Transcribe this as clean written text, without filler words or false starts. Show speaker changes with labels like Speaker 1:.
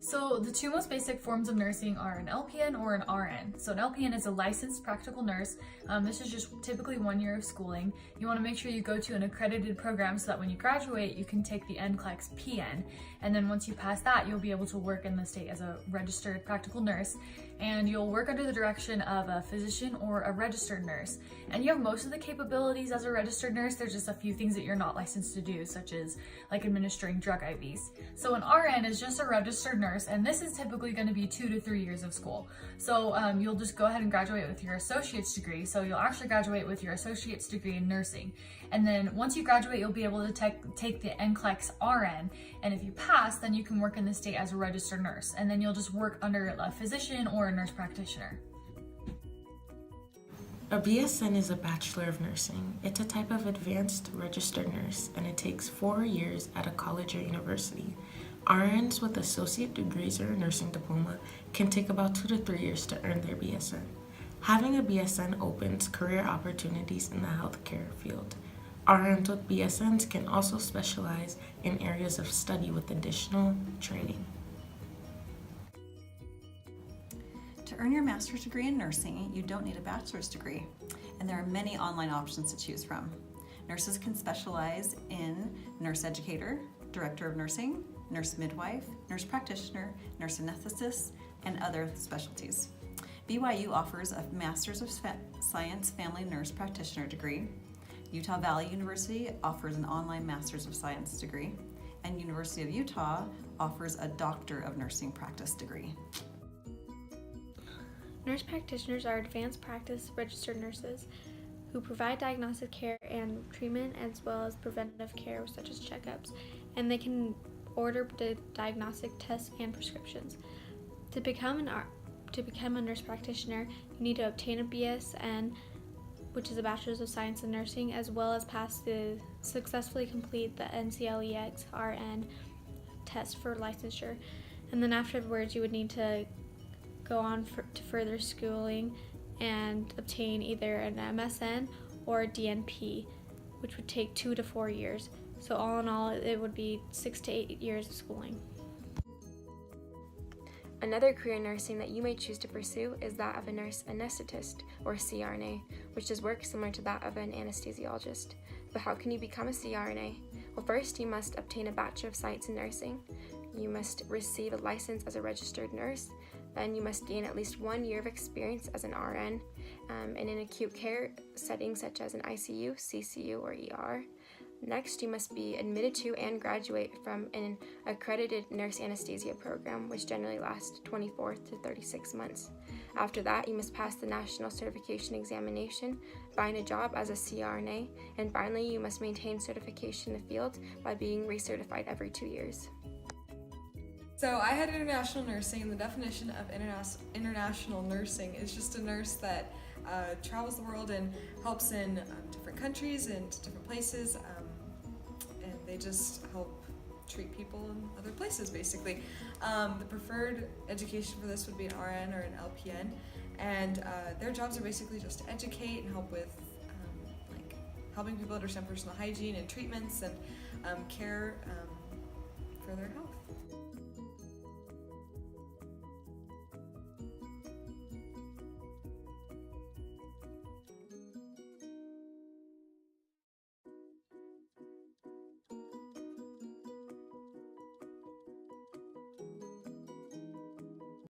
Speaker 1: So the two most basic forms of nursing are an LPN or an RN. So an LPN is a licensed practical nurse. This is just typically 1 year of schooling. You want to make sure you go to an accredited program so that when you graduate, you can take the NCLEX PN. And then once you pass that, you'll be able to work in the state as a registered practical nurse. And you'll work under the direction of a physician or a registered nurse. And you have most of the capabilities as a registered nurse. There's just a few things that you're not licensed to do, such as like administering drug IVs. So an RN is just a registered nurse, and this is typically going to be 2 to 3 years of school. So you'll just go ahead and graduate with your associate's degree. So you'll actually graduate with your associate's degree in nursing. And then once you graduate, you'll be able to take the NCLEX RN. And if you pass, then you can work in the state as a registered nurse. And then you'll just work under a physician or a nurse practitioner.
Speaker 2: A BSN is a Bachelor of Nursing. It's a type of advanced registered nurse, and it takes 4 years at a college or university. RNs with associate degrees or a nursing diploma can take about 2 to 3 years to earn their BSN. Having a BSN opens career opportunities in the healthcare field. RNs with BSNs can also specialize in areas of study with additional training.
Speaker 3: To earn your master's degree in nursing, you don't need a bachelor's degree, and there are many online options to choose from. Nurses can specialize in nurse educator, director of nursing, nurse midwife, nurse practitioner, nurse anesthetist, and other specialties. BYU offers a Master's of Science Family Nurse Practitioner degree. Utah Valley University offers an online Master's of Science degree, and University of Utah offers a Doctor of Nursing Practice degree.
Speaker 4: Nurse practitioners are advanced practice registered nurses who provide diagnostic care and treatment as well as preventative care such as checkups, and they can order diagnostic tests and prescriptions. To become a nurse practitioner, you need to obtain a BSN, which is a Bachelor's of Science in Nursing, as well as successfully complete the NCLEX RN test for licensure. And then afterwards, you would need to go on to further schooling and obtain either an MSN or a DNP, which would take 2 to 4 years. So all in all, it would be 6 to 8 years of schooling.
Speaker 5: Another career in nursing that you may choose to pursue is that of a nurse anesthetist, or CRNA, which is work similar to that of an anesthesiologist. But how can you become a CRNA? Well, first you must obtain a Bachelor of Science in Nursing. You must receive a license as a registered nurse. Then you must gain at least 1 year of experience as an RN and in acute care settings such as an ICU, CCU, or ER. Next, you must be admitted to and graduate from an accredited nurse anesthesia program, which generally lasts 24 to 36 months. After that, you must pass the national certification examination, find a job as a CRNA, and finally, you must maintain certification in the field by being recertified every 2 years.
Speaker 6: So I had international nursing, and the definition of international nursing is just a nurse that travels the world and helps in different countries and different places, and they just help treat people in other places, basically. The preferred education for this would be an RN or an LPN, and their jobs are basically just to educate and help with like helping people understand personal hygiene and treatments and care for their health.